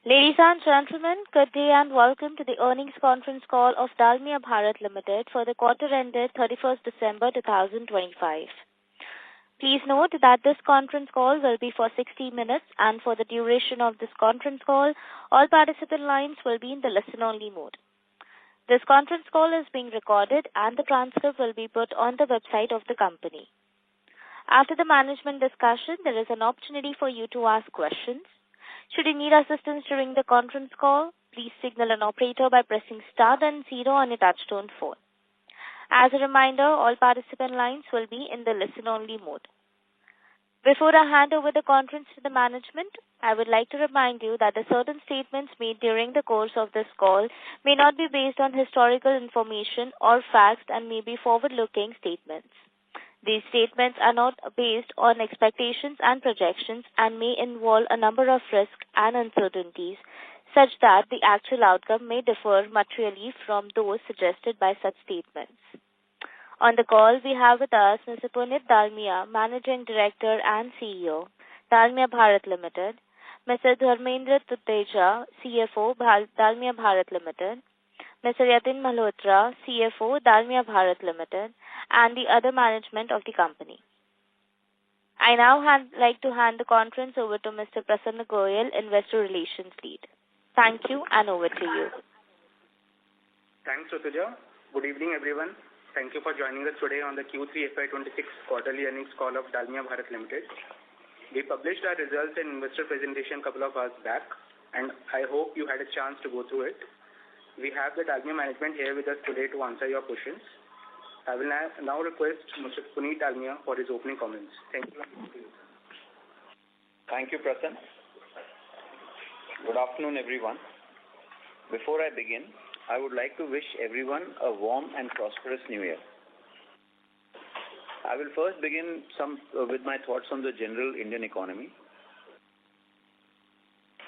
Ladies and gentlemen, good day and welcome to the earnings conference call of Dalmia Bharat Limited for the quarter ended 31st December 2025. Please note that this conference call will be for 60 minutes, and for the duration of this conference call, all participant lines will be in the listen-only mode. This conference call is being recorded and the transcript will be put on the website of the company. After the management discussion, there is an opportunity for you to ask questions. Should you need assistance during the conference call, please signal an operator by pressing star then 0 on your touchtone phone. As a reminder, all participant lines will be in the listen-only mode. Before I hand over the conference to the management, I would like to remind you that the certain statements made during the course of this call may not be based on historical information or facts and may be forward-looking statements. These statements are not based on expectations and projections and may involve a number of risks and uncertainties such that the actual outcome may differ materially from those suggested by such statements. On the call, we have with us Mr. Punit Dalmia, Managing Director and CEO, Dalmia Bharat Limited, Mr. Dharmendra Tuteja, CFO, Dalmia Bharat Limited, Mr. Yatin Malhotra, CFO, Dalmia Bharat Limited, and the other management of the company. I now like to hand the conference over to Mr. Prasanna Goyal, Investor Relations Lead. Thank you, and over to you. Thanks, Tuteja. Good evening, everyone. Thank you for joining us today on the Q3 FY26 quarterly earnings call of Dalmia Bharat Limited. We published our results and investor presentation a couple of hours back, and I hope you had a chance to go through it. We have the Dalmia management here with us today to answer your questions. I will now request Mr. Punit Dalmia for his opening comments. Thank you. Thank you, Prasanna. Good afternoon, everyone. Before I begin, I would like to wish everyone a warm and prosperous New Year. I will first begin with my thoughts on the general Indian economy.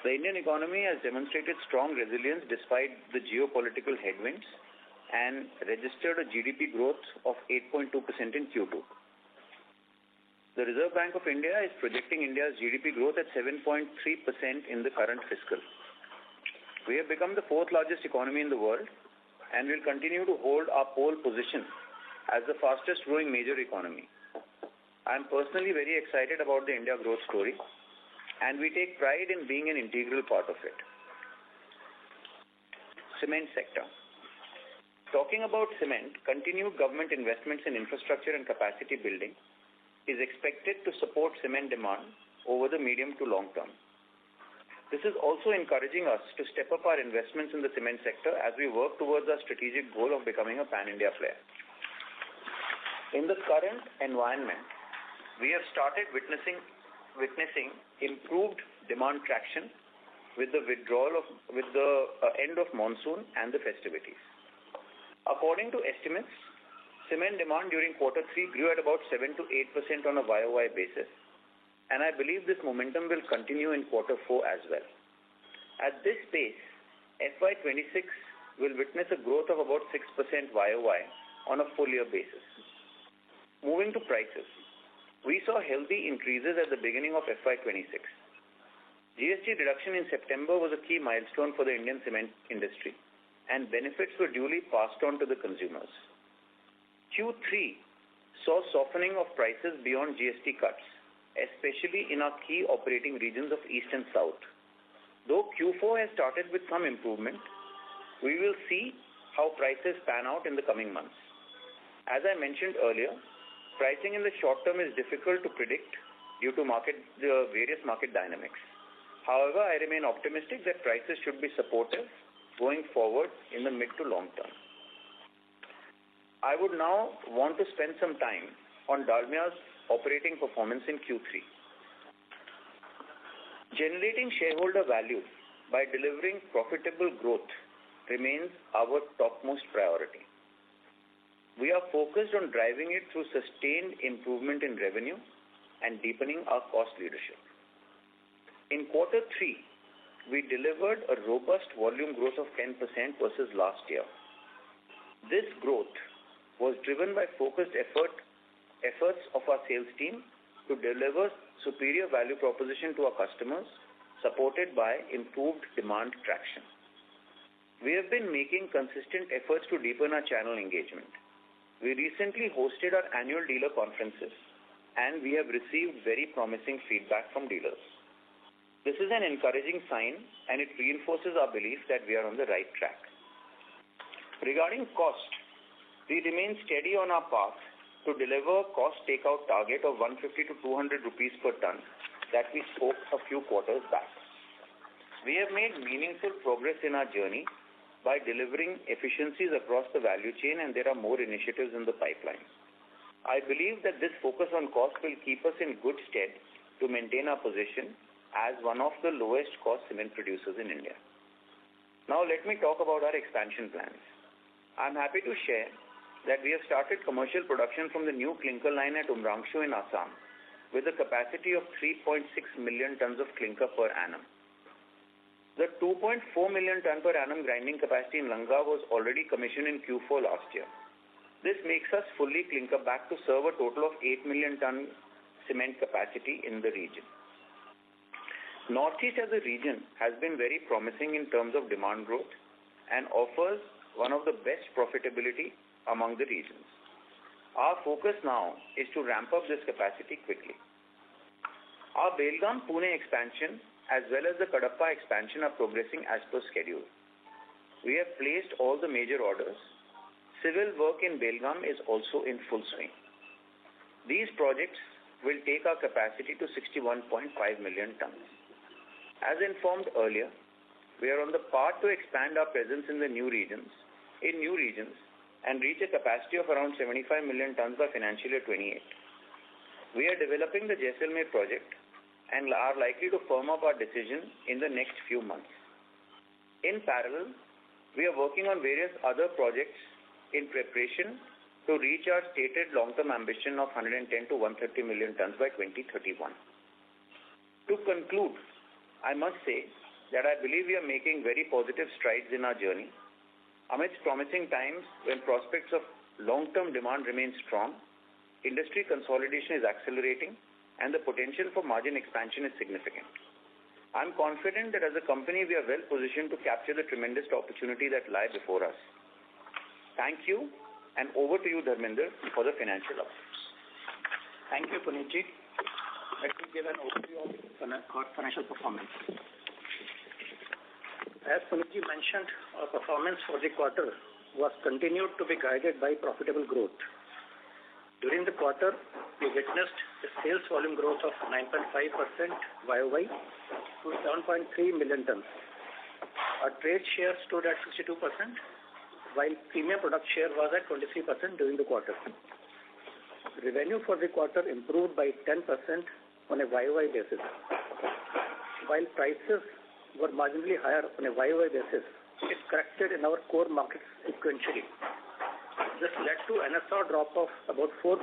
The Indian economy has demonstrated strong resilience despite the geopolitical headwinds and registered a GDP growth of 8.2% in Q2. The Reserve Bank of India is projecting India's GDP growth at 7.3% in the current fiscal. We have become the fourth largest economy in the world and will continue to hold our pole position as the fastest growing major economy. I am personally very excited about the India growth story, and we take pride in being an integral part of it. Cement sector. Talking about cement, continued government investments in infrastructure and capacity building is expected to support cement demand over the medium to long term. This is also encouraging us to step up our investments in the cement sector as we work towards our strategic goal of becoming a pan-India player. In the current environment, we have started witnessing improved demand traction with the end of monsoon and the festivities. According to estimates, cement demand during quarter 3 grew at about 7 to 8% on a YOY basis, and I believe this momentum will continue in quarter 4 as well. At this pace, FY26 will witness a growth of about 6% YOY on a full year basis. Moving to prices. We saw healthy increases at the beginning of FY26. GST reduction in September was a key milestone for the Indian cement industry, and benefits were duly passed on to the consumers. Q3 saw softening of prices beyond GST cuts, especially in our key operating regions of East and South. Though Q4 has started with some improvement, we will see how prices pan out in the coming months. As I mentioned earlier, pricing in the short term is difficult to predict due to the various market dynamics. However, I remain optimistic that prices should be supportive going forward in the mid to long term. I would now want to spend some time on Dalmia's operating performance in Q3. Generating shareholder value by delivering profitable growth remains our topmost priority. We are focused on driving it through sustained improvement in revenue and deepening our cost leadership. In quarter 3, we delivered a robust volume growth of 10% versus last year. This growth was driven by focused efforts of our sales team to deliver superior value proposition to our customers supported by improved demand traction. We have been making consistent efforts to deepen our channel engagement. We recently hosted our annual dealer conferences, and we have received very promising feedback from dealers. This is an encouraging sign, and it reinforces our belief that we are on the right track. Regarding cost, we remain steady on our path to deliver cost takeout target of 150 to 200 rupees per ton that we spoke a few quarters back. We have made meaningful progress in our journey by delivering efficiencies across the value chain, and there are more initiatives in the pipeline. I believe that this focus on cost will keep us in good stead to maintain our position as one of the lowest cost cement producers in India. Now let me talk about our expansion plans. I'm happy to share that we have started commercial production from the new clinker line at Umrangshu in Assam with a capacity of 3.6 million tons of clinker per annum. The 2.4 million ton per annum grinding capacity in Langa was already commissioned in Q4 last year. This makes us fully clinker back to serve a total of 8 million ton cement capacity in the region. Northeast as a region has been very promising in terms of demand growth and offers one of the best profitability among the regions. Our focus now is to ramp up this capacity quickly. Our Belgaum-Pune expansion as well as the Kadapa expansion are progressing as per schedule. We have placed all the major orders. Civil work in Belgaum is also in full swing. These projects will take our capacity to 61.5 million tons. As informed earlier, we are on the path to expand our presence in new regions and reach a capacity of around 75 million tons by financial year 28. We are developing the Jaisalmer project and are likely to firm up our decision in the next few months. In parallel, we are working on various other projects in preparation to reach our stated long-term ambition of 110 to 130 million tons by 2031. To conclude, I must say that I believe we are making very positive strides in our journey. Amidst promising times when prospects of long-term demand remain strong, industry consolidation is accelerating, and the potential for margin expansion is significant. I'm confident that as a company we are well positioned to capture the tremendous opportunity that lie before us. Thank you, and over to you, Dharmender, for the financial updates. Thank you, Punitji. Let me give an overview of our financial performance. As Punitji mentioned, our performance for the quarter was continued to be guided by profitable growth. During the quarter, we witnessed a sales volume growth of 9.5% YOY to 7.3 million tons. Our trade share stood at 62%, while premium product share was at 23% during the quarter. Revenue for the quarter improved by 10% on a YOY basis. While prices were marginally higher on a YOY basis, it corrected in our core markets sequentially. This led to NSR drop of about 4%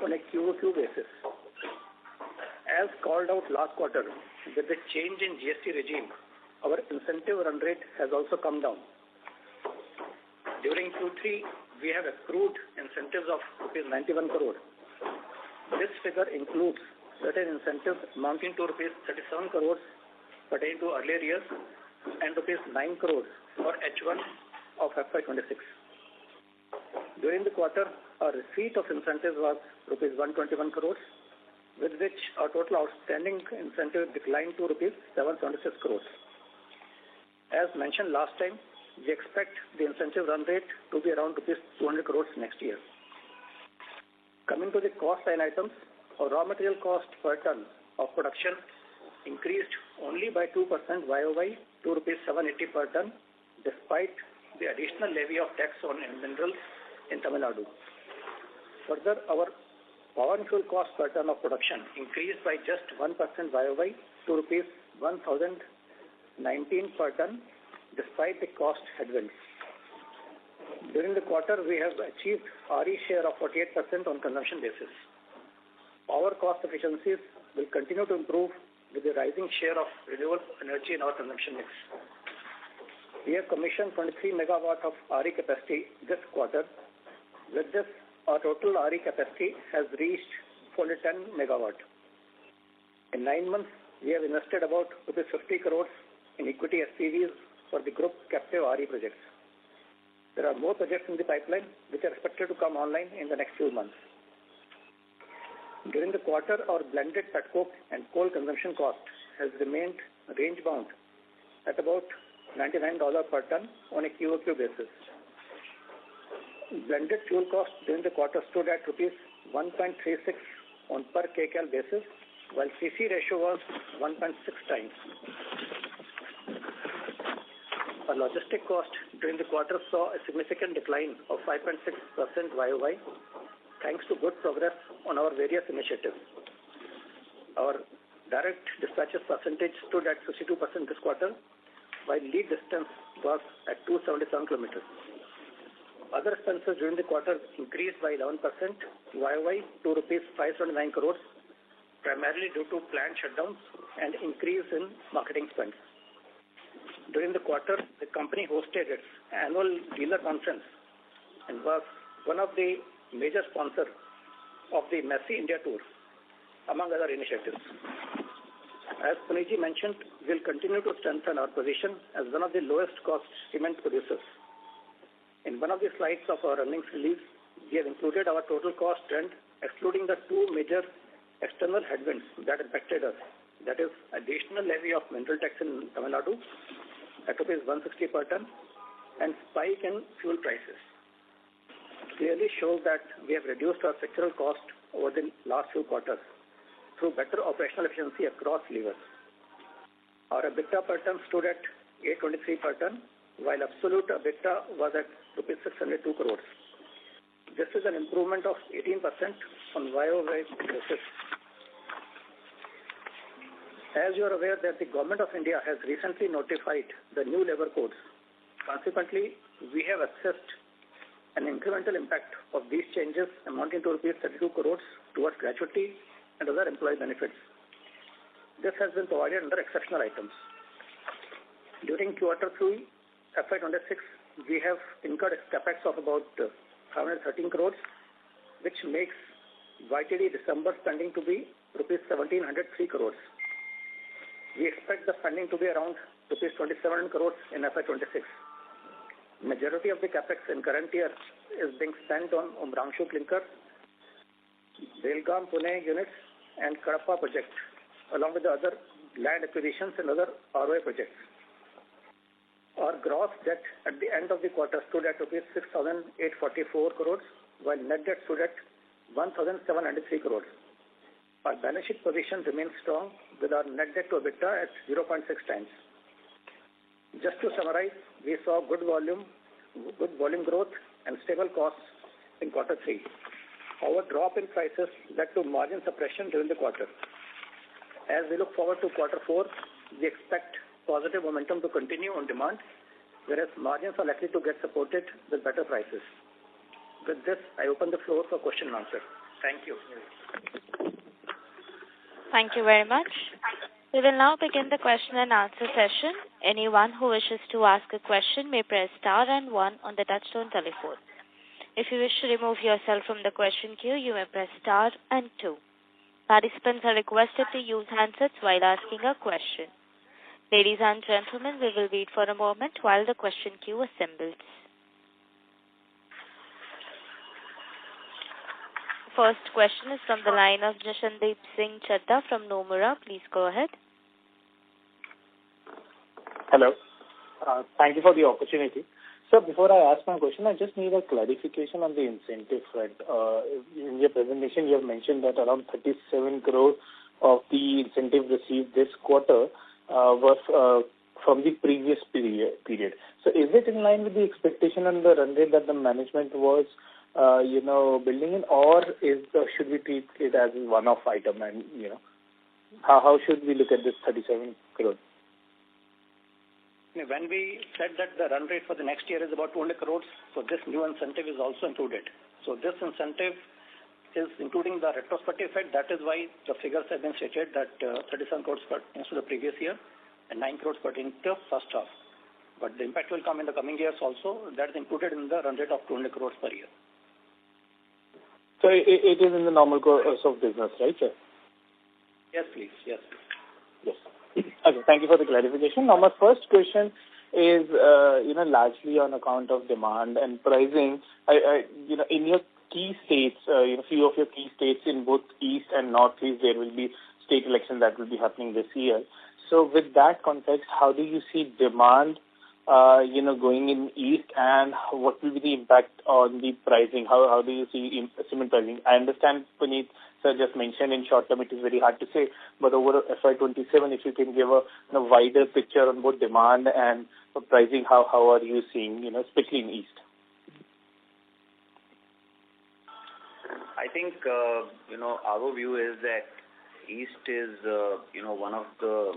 on a QOQ basis. As called out last quarter, with the change in GST regime, our incentive run rate has also come down. During Q3, we have accrued incentives of rupees 91 crore. This figure includes certain incentives amounting to rupees 37 crores pertaining to earlier years and rupees 9 crores for H1 of FY2026. During the quarter, our receipt of incentives was rupees 121 crores, with which our total outstanding incentive declined to rupees 776 crores. As mentioned last time, we expect the incentive run rate to be around rupees 200 crores next year. Coming to the cost line items, our raw material cost per ton of production increased only by 2% YOY to rupees 780 per ton, despite the additional levy of tax on minerals in Tamil Nadu. Further, our power and fuel cost per ton of production increased by just 1% YOY to rupees 1,019 per ton, despite the cost headwinds. During the quarter, we have achieved RE share of 48% on consumption basis. Power cost efficiencies will continue to improve with the rising share of renewable energy in our consumption mix. We have commissioned 23 megawatt of RE capacity this quarter. With this, our total RE capacity has reached 410 megawatt. In 9 months, we have invested about rupees 50 crores in equity SPVs for the group captive RE projects. There are more projects in the pipeline which are expected to come online in the next few months. During the quarter, our blended petcoke and coal consumption cost has remained range-bound at about $99 per ton on a QOQ basis. Blended fuel cost during the quarter stood at rupees 1.36 on per kcal basis, while CC ratio was 1.6 times. Our logistic cost during the quarter saw a significant decline of 5.6% YOY, thanks to good progress on our various initiatives. Our direct dispatches percentage stood at 62% this quarter, while lead distance was at 277 kilometers. Other expenses during the quarter increased by 11% YOY to rupees 579 crores, primarily due to planned shutdowns and increase in marketing spends. During the quarter, the company hosted its annual dealer conference and was one of the major sponsors of the Messi India Tour, among other initiatives. As Puniji mentioned, we'll continue to strengthen our position as one of the lowest cost cement producers. In one of the slides of our earnings release, we have included our total cost trend, excluding the two major external headwinds that impacted us. That is, additional levy of mineral tax in Tamil Nadu at rupees 160 per ton and spike in fuel prices. Clearly shows that we have reduced our structural cost over the last few quarters through better operational efficiency across levers. Our EBITDA per ton stood at 823 per ton, while absolute EBITDA was at rupees 602 crores. This is an improvement of 18% on YOY basis. As you are aware that the Government of India has recently notified the new labor codes. Consequently, we have assessed an incremental impact of these changes amounting to rupees 32 crores towards gratuity and other employee benefits. This has been provided under exceptional items. During Q3 FY26, we have incurred a capex of about 513 crores, which makes YTD December spending to be rupees 1703 crores. We expect the spending to be around rupees 27 crores in FY26. Majority of the capex in current year is being spent on Umrangshu Clinker, Belgaum Pune units, and Kadapa project, along with the other land acquisitions and other ROA projects. Our gross debt at the end of the quarter stood at rupees 6,844 crores, while net debt stood at 1,703 crores. Our balance sheet position remains strong with our net debt to EBITDA at 0.6 times. Just to summarize, we saw good volume growth and stable costs in Q3. Our drop in prices led to margin suppression during the quarter. As we look forward to Q4, we expect positive momentum to continue on demand, whereas margins are likely to get supported with better prices. With this, I open the floor for question and answer. Thank you. Thank you very much. We will now begin the question and answer session. Anyone who wishes to ask a question may press star and 1 on the touchtone telephone. If you wish to remove yourself from the question queue, you may press star and 2. Participants are requested to use handsets while asking a question. Ladies and gentlemen, we will wait for a moment while the question queue assembles. First question is from the line of Jashandeep Singh Chadha from Nomura. Please go ahead. Hello. Thank you for the opportunity. So before I ask my question, I just need a clarification on the incentive front. In your presentation, you have mentioned that around 37 crore of the incentive received this quarter was from the previous period. So is it in line with the expectation and the run rate that the management was building in, or should we treat it as a one-off item? And how should we look at this 37 crore? When we said that the run rate for the next year is about 200 crores, so this new incentive is also included. So this incentive is including the retrospective effect. That is why the figures have been stated that 37 crores instead of the previous year and 9 crores pertaining to first half. But the impact will come in the coming years also. That is included in the run rate of 200 crores per year. So it is in the normal course of business, right, sir? Yes, please. Yes. Yes. Okay, thank you for the clarification. Now, my first question is, largely on account of demand and pricing. In your key states, few of your key states in both East and Northeast, there will be state elections that will be happening this year. So with that context, how do you see demand, going in East, and what will be the impact on the pricing? How do you see cement pricing? I understand Puneet sir just mentioned in short term it is very hard to say, but over FY27, if you can give a wider picture on both demand and pricing, how are you seeing, especially in East? I think, our view is that East is, one of the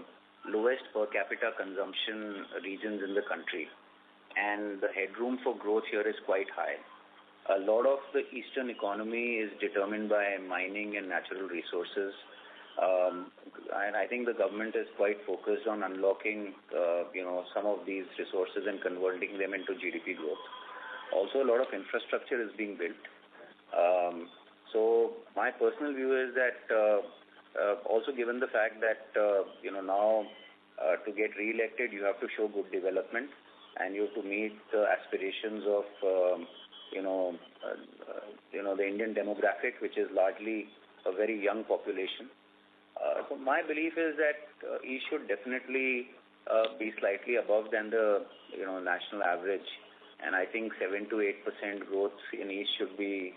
lowest per capita consumption regions in the country, and the headroom for growth here is quite high. A lot of the eastern economy is determined by mining and natural resources, and I think the government is quite focused on unlocking, some of these resources and converting them into GDP growth. Also, a lot of infrastructure is being built. So my personal view is that, also given the fact that, now to get re-elected, you have to show good development and you have to meet the aspirations of, the Indian demographic, which is largely a very young population. So my belief is that East should definitely be slightly above than the, national average. And I think 7 to 8% growth in East should be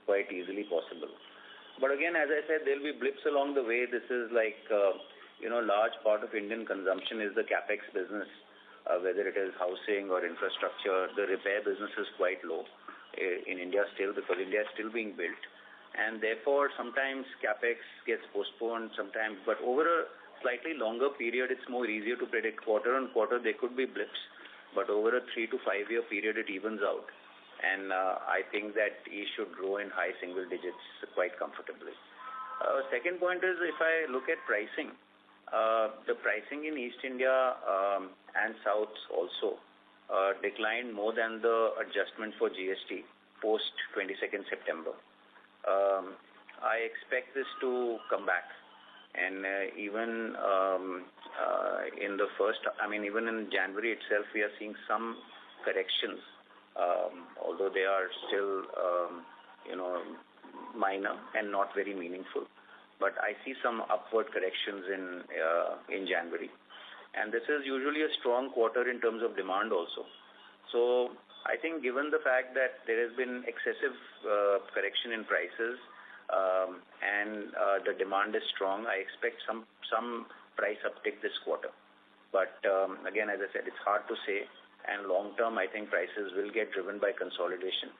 quite easily possible. But again, as I said, there will be blips along the way. This is like, large part of Indian consumption is the capex business, whether it is housing or infrastructure. The repair business is quite low in India still, because India is still being built. And therefore, sometimes capex gets postponed sometimes. But over a slightly longer period, it's more easier to predict. Quarter on quarter, there could be blips. But over a 3 to 5 year period, it evens out. And I think that East should grow in high single digits quite comfortably. Second point is, if I look at pricing, the pricing in East India and South also declined more than the adjustment for GST post 22nd September. I expect this to come back. And even in the even in January itself, we are seeing some corrections. Although they are still, minor and not very meaningful. But I see some upward corrections in January. And this is usually a strong quarter in terms of demand also. So I think given the fact that there has been excessive correction in prices and the demand is strong, I expect some price uptick this quarter. But again, as I said, it's hard to say. And long term, I think prices will get driven by consolidation.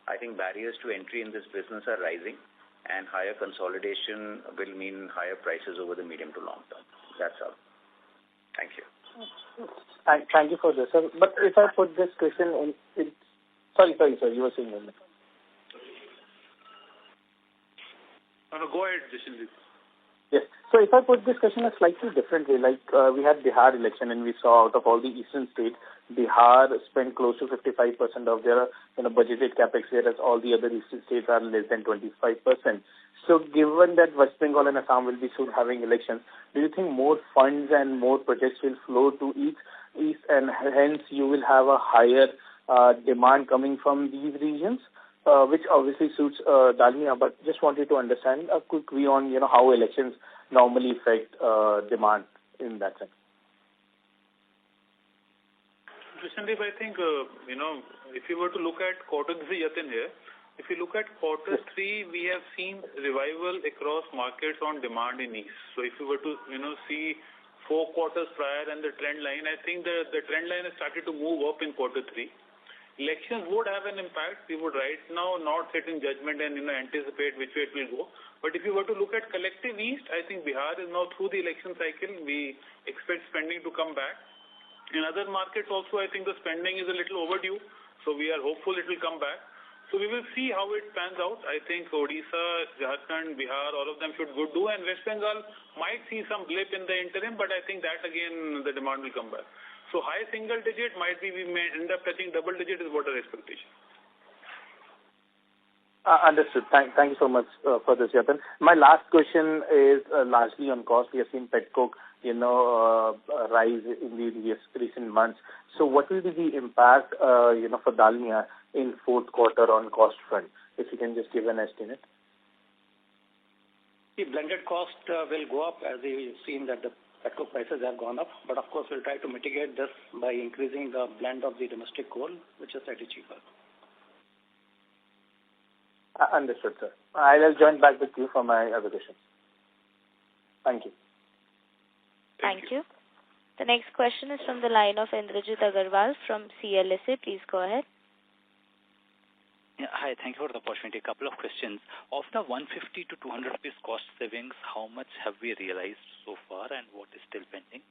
I think barriers to entry in this business are rising, and higher consolidation will mean higher prices over the medium to long term. That's all. Thank you. Thank you for this, sir. But if I put this question in sorry, sir, you were saying that. No, go ahead, Jishan. Yes. So if I put this question a slightly different way, like we had Bihar election and we saw out of all the eastern states, Bihar spent close to 55% of their budgeted capex, whereas all the other eastern states are less than 25%. So given that West Bengal and Assam will be soon having elections, do you think more funds and more projects will flow to East and hence you will have a higher demand coming from these regions? Which obviously suits Dalmia, but just wanted to understand a quick view on how elections normally affect demand in that sense. Sandeep, I think if you were to look at quarter 3, Yatin here, if you look at quarter 3, we have seen revival across markets on demand in East. So if you were to see 4 quarters prior and the trend line, I think the trend line has started to move up in quarter 3. Elections would have an impact. We would right now not sit in judgment and anticipate which way it will go. But if you were to look at collective East, I think Bihar is now through the election cycle. We expect spending to come back. In other markets also, I think the spending is a little overdue. So we are hopeful it will come back. So we will see how it pans out. I think Odisha, Jharkhand, Bihar, all of them should do. And West Bengal might see some blip in the interim, but I think that again the demand will come back. So high single digit might be, we may end up touching double digit is what our expectation. Understood. Thank you so much for this, Yatan. My last question is largely on cost. We have seen petcoke, rise in the recent months. So what will be the impact, for Dalmia in fourth quarter on cost front? If you can just give an estimate. The blended cost will go up as we've seen that the petcoke prices have gone up. But of course, we'll try to mitigate this by increasing the blend of the domestic coal, which is slightly cheaper. Understood, sir. I will join back with you for my other questions. Thank you. Thank you. The next question is from the line of Indrajit Agarwal from CLSA. Please go ahead. Yeah, hi, thank you for the opportunity. A couple of questions. Of the 150 to 200 rupees cost savings, how much have we realized so far and what is still pending?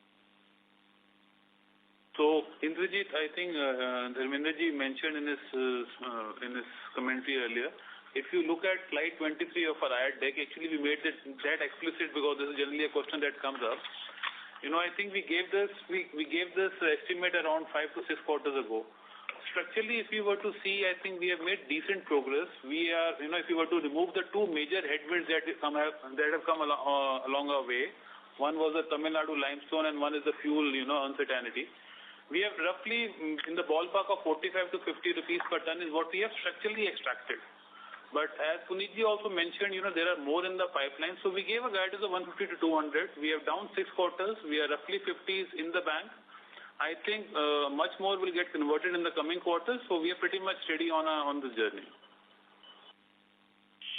So, Indrajit, I think Dharmendraji mentioned in his commentary earlier. If you look at slide 23 of our IR deck, actually we made that explicit because this is generally a question that comes up. I think we gave this estimate around 5 to 6 quarters ago. Structurally, if you were to see, I think we have made decent progress. We are, if you were to remove the two major headwinds that have come along our way, one was the Tamil Nadu limestone and one is the fuel, uncertainty. We have roughly in the ballpark of 45 to 50 rupees per ton is what we have structurally extracted. But as Punitji also mentioned, there are more in the pipeline. So we gave a guidance of 150 to 200. We have down 6 quarters. We are roughly 50s in the bank. I think much more will get converted in the coming quarters. So we are pretty much steady on this journey.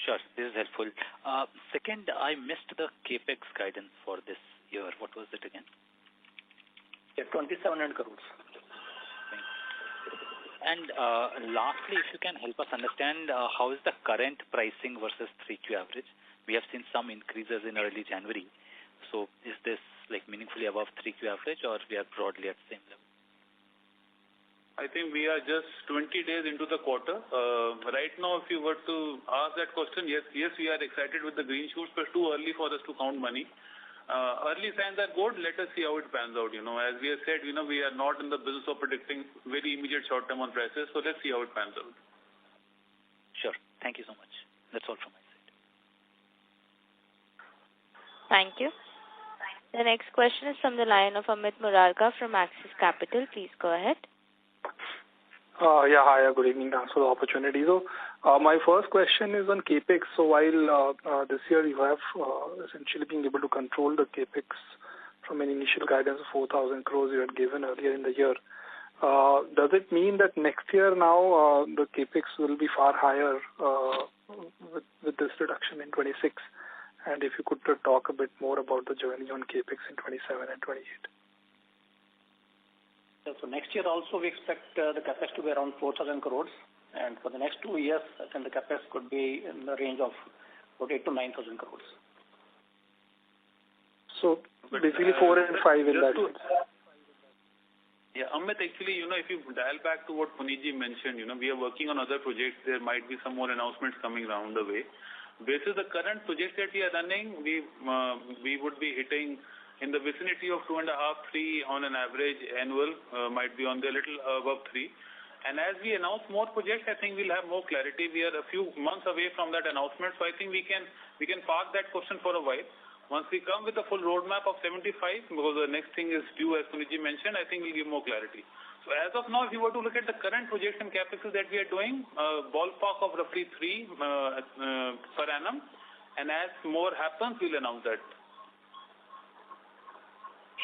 Sure, this is helpful. Second, I missed the capex guidance for this year. What was it again? Yeah, 2,700 crores. And lastly, if you can help us understand how is the current pricing versus 3Q average? We have seen some increases in early January. So is this meaningfully above 3Q average or we are broadly at the same level? I think we are just 20 days into the quarter. Right now, if you were to ask that question, yes, we are excited with the green shoots, but too early for us to count money. Early signs are good. Let us see how it pans out. As we have said, we are not in the business of predicting very immediate short-term on prices. So let's see how it pans out. Sure. Thank you so much. That's all from my side. Thank you. The next question is from the line of Amit Murarka from Axis Capital. Please go ahead. Hi, good evening. Thanks for the opportunity. So, my first question is on capex. So, while this year you have essentially been able to control the capex from an initial guidance of 4,000 crores you had given earlier in the year, does it mean that next year now the capex will be far higher with this reduction in 26? And if you could talk a bit more about the journey on capex in 27 and 28. So next year also we expect the capex to be around 4,000 crores. And for the next 2 years, I think the capex could be in the range of 8,000 to 9,000 crores. So basically 4 and 5 in that sense. Yeah, Amit, actually, if you dial back to what Punitji mentioned, we are working on other projects. There might be some more announcements coming around the way. Based on the current projects that we are running, we would be hitting in the vicinity of 2.5, 3 on an average annual, might be on the little above 3. And as we announce more projects, I think we'll have more clarity. We are a few months away from that announcement, so I think we can park that question for a while. Once we come with a full roadmap of 75, because the next thing is due, as Punitji mentioned, I think we'll give more clarity. So as of now, if you were to look at the current projects and capex that we are doing, ballpark of roughly 3 per annum, and as more happens, we'll announce that.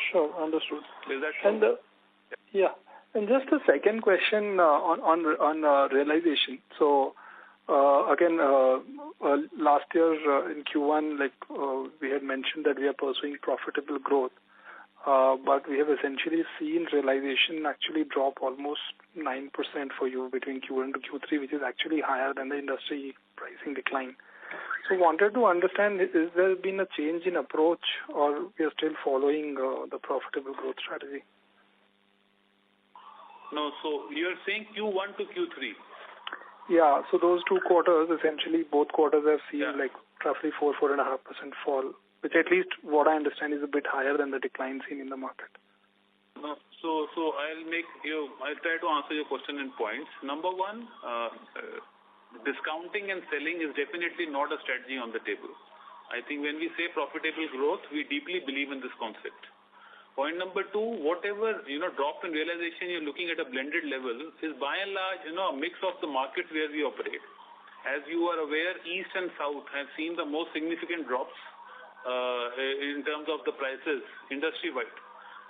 Sure, understood. Is that true? And and just a second question on realization. So again, last year in Q1, we had mentioned that we are pursuing profitable growth, but we have essentially seen realization actually drop almost 9% for you between Q1 to Q3, which is actually higher than the industry pricing decline. So wanted to understand, is there been a change in approach or we are still following the profitable growth strategy? No, so you're saying Q1 to Q3? Yeah, so those 2 quarters, essentially both quarters have seen roughly 4.5% fall, which at least what I understand is a bit higher than the decline seen in the market. No, so I'll try to answer your question in points. Number one, discounting and selling is definitely not a strategy on the table. I think when we say profitable growth, we deeply believe in this concept. Point number two, whatever, drop in realization you're looking at a blended level is by and large, a mix of the markets where we operate. As you are aware, East and South have seen the most significant drops in terms of the prices industry-wide.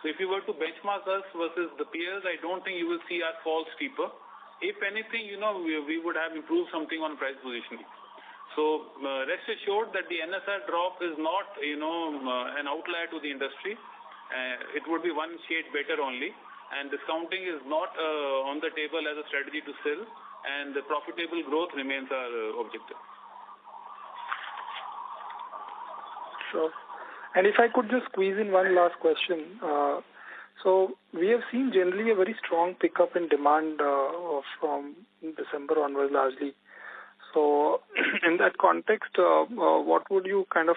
So if you were to benchmark us versus the peers, I don't think you will see us fall steeper. If anything, we would have improved something on price positioning. So rest assured that the NSR drop is not, an outlier to the industry. It would be one shade better only, and discounting is not on the table as a strategy to sell, and the profitable growth remains our objective. Sure. And if I could just squeeze in one last question. So we have seen generally a very strong pickup in demand from December onwards largely. So in that context, what would you kind of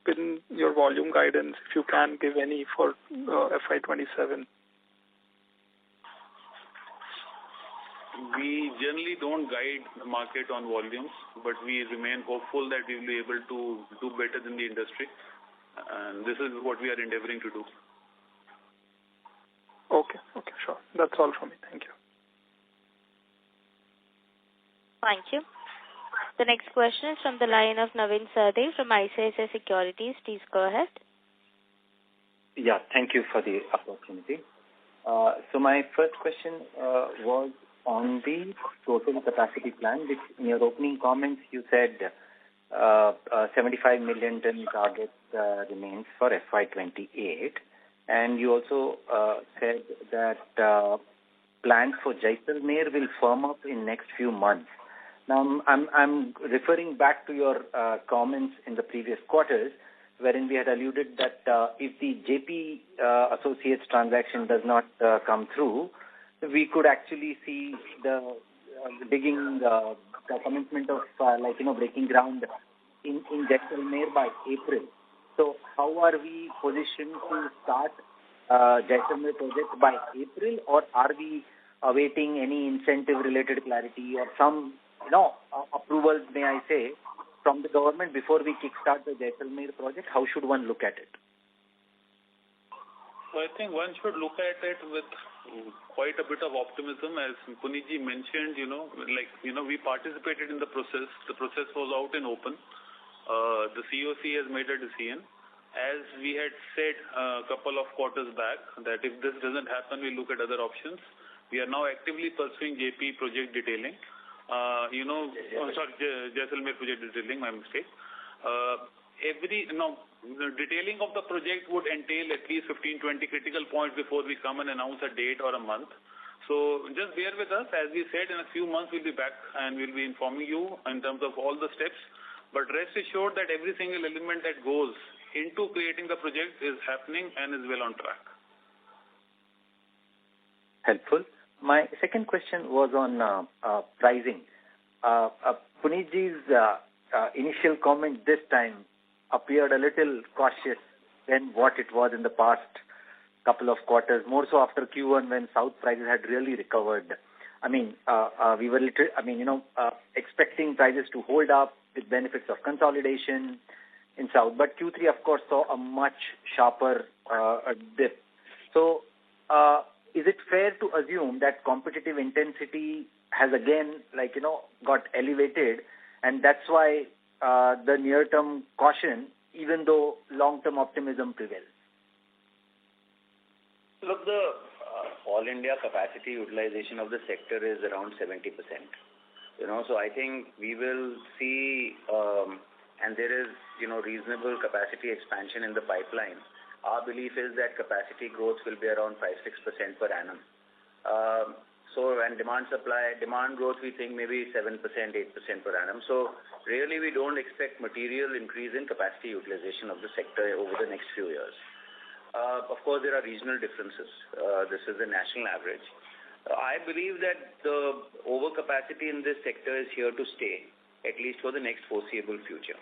pin your volume guidance, if you can give any, for FY27? We generally don't guide the market on volumes, but we remain hopeful that we will be able to do better than the industry. And this is what we are endeavoring to do. Okay, sure. That's all from me. Thank you. Thank you. The next question is from the line of Navin Sahadeo from ICICI Securities. Please go ahead. Yeah, thank you for the opportunity. So my first question was on the total capacity plan, which in your opening comments you said 75 million ton target remains for FY28. And you also said that plans for Jaisalmer will firm up in next few months. Now, I'm referring back to your comments in the previous quarters, wherein we had alluded that if the JP Associates transaction does not come through, we could actually see the commencement of breaking ground in Jaisalmer by April. So how are we positioned to start Jaisalmer project by April, or are we awaiting any incentive-related clarity or some approvals, may I say, from the government before we kickstart the Jaisalmer project? How should one look at it? So I think one should look at it with quite a bit of optimism. As Punitji mentioned, we participated in the process. The process was out and open. The COC has made a decision. As we had said a couple of quarters back, that if this doesn't happen, we look at other options. We are now actively pursuing JP project detailing. Jaisalmer project detailing, my mistake. The detailing of the project would entail at least 15-20 critical points before we come and announce a date or a month. So just bear with us. As we said, in a few months we'll be back and we'll be informing you in terms of all the steps. But rest assured that every single element that goes into creating the project is happening and is well on track. Helpful. My second question was on pricing. Punitji's initial comment this time appeared a little cautious than what it was in the past couple of quarters, more so after Q1 when South prices had really recovered. We were expecting prices to hold up with benefits of consolidation in South, but Q3 of course saw a much sharper dip. So is it fair to assume that competitive intensity has again got elevated, and that's why the near-term caution, even though long-term optimism prevails? Look, the all India capacity utilization of the sector is around 70%. So I think we will see, and there is, reasonable capacity expansion in the pipeline. Our belief is that capacity growth will be around 5-6% per annum. And demand growth, we think maybe 7%, 8% per annum. So really we don't expect material increase in capacity utilization of the sector over the next few years. Of course, there are regional differences. This is the national average. I believe that the overcapacity in this sector is here to stay, at least for the next foreseeable future.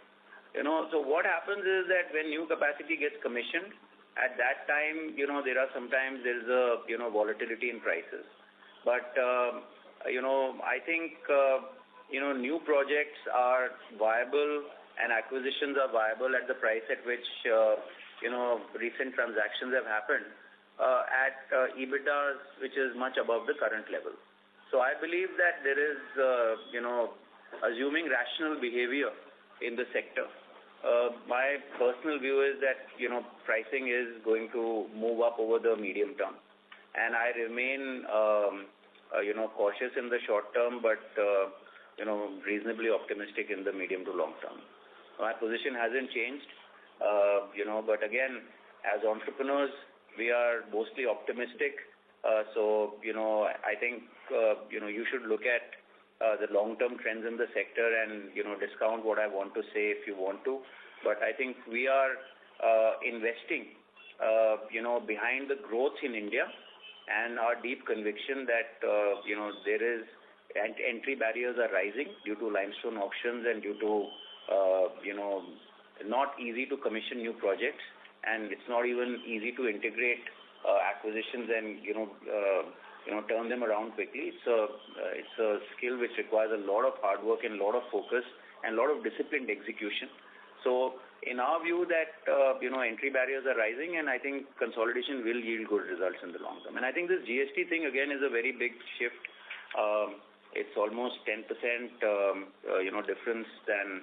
So what happens is that when new capacity gets commissioned, at that time, there's a, volatility in prices. But, I think new projects are viable and acquisitions are viable at the price at which, recent transactions have happened at EBITDAs which is much above the current level. So I believe that there is, assuming rational behavior in the sector, my personal view is that, pricing is going to move up over the medium term. And I remain, cautious in the short term, but, reasonably optimistic in the medium to long term. My position hasn't changed, but again, as entrepreneurs, we are mostly optimistic. So, I think, you should look at the long-term trends in the sector and, discount what I want to say if you want to. But I think we are investing, behind the growth in India and our deep conviction that, there is entry barriers are rising due to limestone auctions and due to, not easy to commission new projects, and it's not even easy to integrate acquisitions and, turn them around quickly. It's a skill which requires a lot of hard work and a lot of focus and a lot of disciplined execution. So in our view that, entry barriers are rising, and I think consolidation will yield good results in the long term. And I think this GST thing again is a very big shift. It's almost 10%, difference than,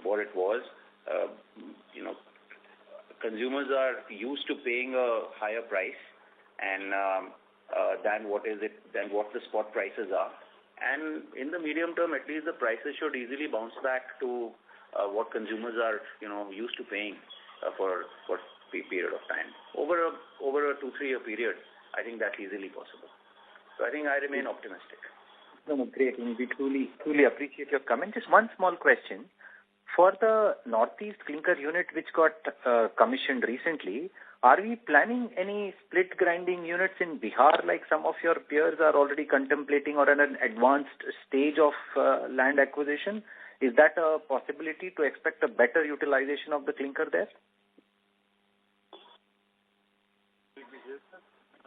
what it was. Consumers are used to paying a higher price and than what the spot prices are. And in the medium term, at least the prices should easily bounce back to what consumers are, used to paying for a period of time. Over a 2-3 year period, I think that's easily possible. So I think I remain optimistic. No, great. We truly appreciate your comment. Just one small question. For the Northeast clinker unit which got commissioned recently, are we planning any split grinding units in Bihar like some of your peers are already contemplating or at an advanced stage of land acquisition? Is that a possibility to expect a better utilization of the clinker there?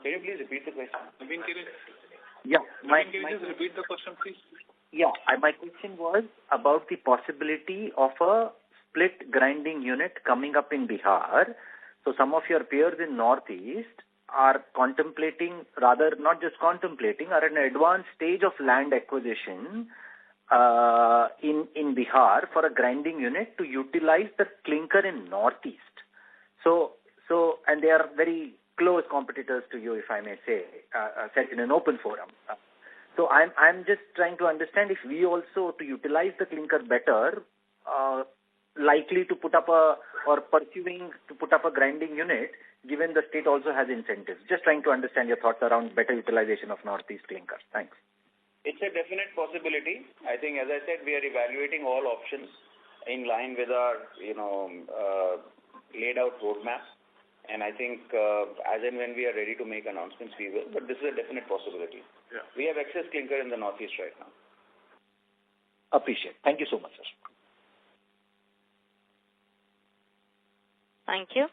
Can you please repeat the question? Can you just repeat the question, please? Yeah, my question was about the possibility of a split grinding unit coming up in Bihar. So some of your peers in Northeast are contemplating, rather not just contemplating, are at an advanced stage of land acquisition in Bihar for a grinding unit to utilize the clinker in Northeast. So and they are very close competitors to you, if I may say, set in an open forum. So I'm just trying to understand if we also, to utilize the clinker better, likely to put up pursuing to put up a grinding unit, given the state also has incentives. Just trying to understand your thoughts around better utilization of Northeast clinker. Thanks. It's a definite possibility. I think, as I said, we are evaluating all options in line with our, laid out roadmap. And I think as and when we are ready to make announcements, we will. But this is a definite possibility. Yeah. We have excess clinker in the Northeast right now. Appreciate. Thank you so much, sir. Thank you.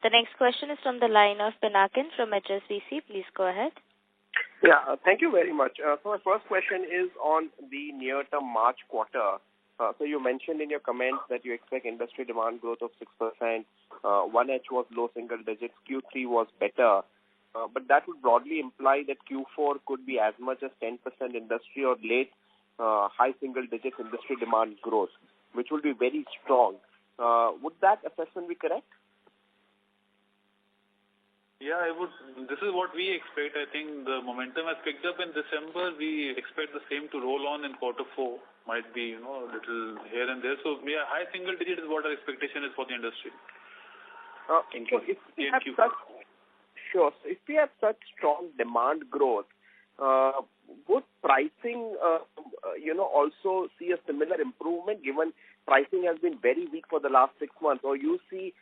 The next question is from the line of Pinakin from HSBC. Please go ahead. Yeah, thank you very much. So my first question is on the near-term March quarter. So you mentioned in your comments that you expect industry demand growth of 6%. 1H was low single digits. Q3 was better. But that would broadly imply that Q4 could be as much as 10% industry or late high single digits industry demand growth, which will be very strong. Would that assessment be correct? Yeah, I would. This is what we expect. I think the momentum has picked up in December. We expect the same to roll on in quarter 4. Might be, a little here and there. So, yeah, high single digit is what our expectation is for the industry. So if we have such strong demand growth, would pricing, also see a similar improvement given pricing has been very weak for the last 6 months? Or you see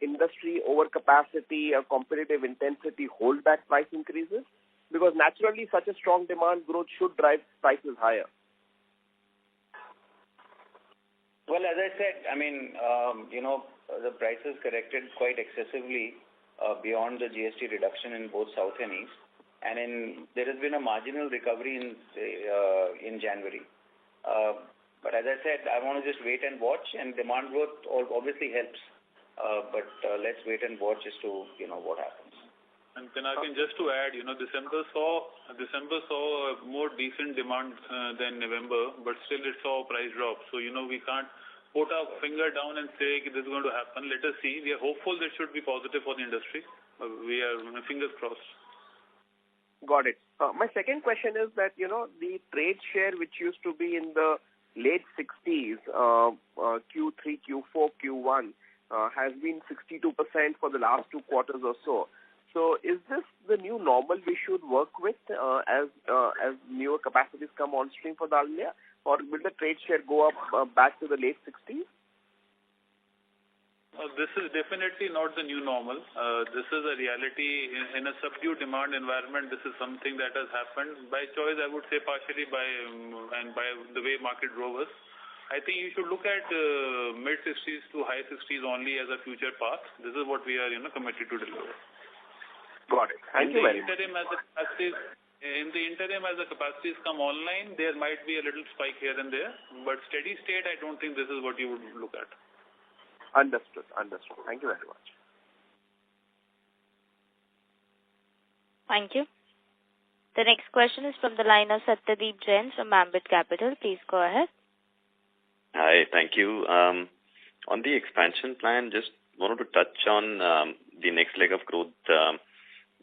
industry overcapacity or competitive intensity hold back price increases? Because naturally such a strong demand growth should drive prices higher. Well, as I said, the prices corrected quite excessively beyond the GST reduction in both South and East. and there has been a marginal recovery in January. But as I said, I want to just wait and watch, and demand growth obviously helps. But let's wait and watch as to what happens. And Pinakin, just to add, December saw a more decent demand than November, but still it saw a price drop. So we can't put our finger down and say this is going to happen. Let us see. We are hopeful that should be positive for the industry. We are fingers crossed. Got it. My second question is that the trade share which used to be in the late 60s, Q3, Q4, Q1, has been 62% for the last 2 quarters or so. So is this the new normal we should work with as newer capacities come on stream for Dalmia, or will the trade share go up back to the late 60s? This is definitely not the new normal. This is a reality in a subdued demand environment. This is something that has happened by choice, I would say, partially by the way market drove us. I think you should look at mid 60s to high 60s only as a future path. This is what we are committed to deliver. Got it. Thank you very much. In the interim, as the capacities come online, there might be a little spike here and there, but steady state, I don't think this is what you would look at. Understood. Thank you very much. Thank you. The next question is from the line of Satyadeep Jain from Ambit Capital. Please go ahead. Hi, thank you. On the expansion plan, just wanted to touch on the next leg of growth.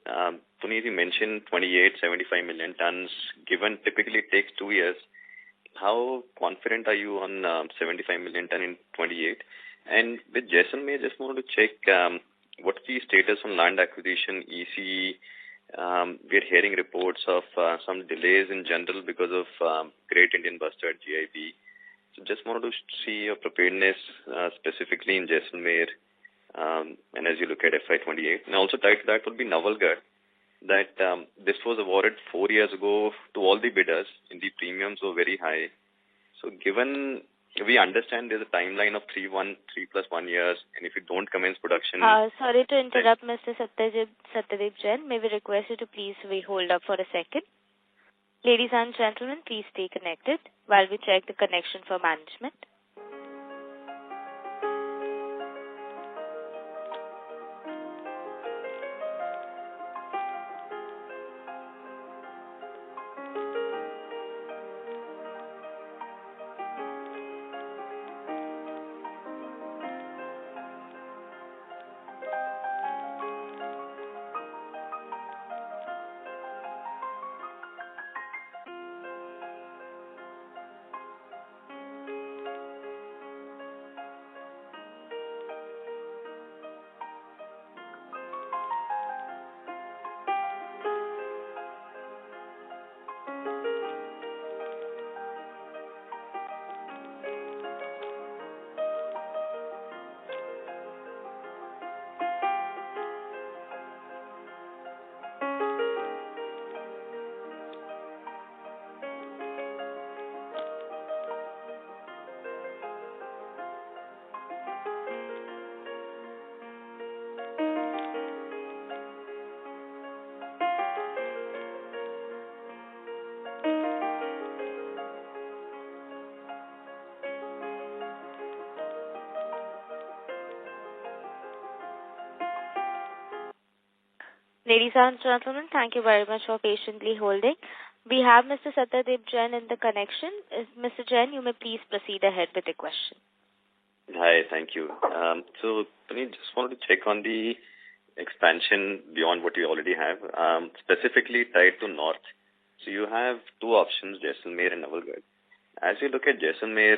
Puneet, you mentioned 75 million tons. Given typically it takes 2 years, how confident are you on 75 million ton in 28? And with Jaisalmer, just wanted to check what's the status on land acquisition, EC. We're hearing reports of some delays in general because of Great Indian Bustard, GIB. So just wanted to see your preparedness specifically in Jaisalmer and as you look at FY28. And also tied to that would be Navalgarh, that this was awarded 4 years ago to all the bidders, and the premiums were very high. So given we understand there's a timeline of 3 plus 1 years, and if you don't commence production... Sorry to interrupt, Mr. Satyadeep Jain. May we request you to please hold up for a second? Ladies and gentlemen, please stay connected while we check the connection for management. Ladies and gentlemen, thank you very much for patiently holding. We have Mr. Satyadeep Jain in the connection. Mr. Jain, you may please proceed ahead with the question. Hi, thank you. So, Puneet, just wanted to check on the expansion beyond what you already have, specifically tied to North. So you have 2 options, Jaisalmer and Navalgarh. As you look at Jaisalmer,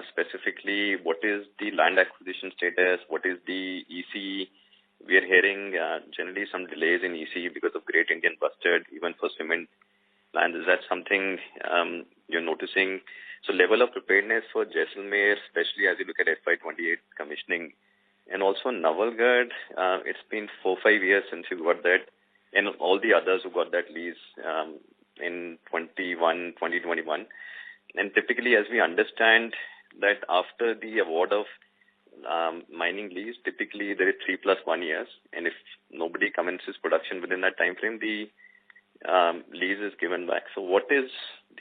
specifically, what is the land acquisition status? What is the EC? We are hearing generally some delays in EC because of Great Indian Bustard, even for cement land. Is that something you're noticing? So level of preparedness for Jaisalmer, especially as you look at FY28 commissioning. And also Navalgarh, it's been 4-5 years since you got that, and all the others who got that lease in 2021. And typically, as we understand, that after the award of mining lease, typically there is 3 plus 1 years, and if nobody commences production within that time frame, the lease is given back. So what is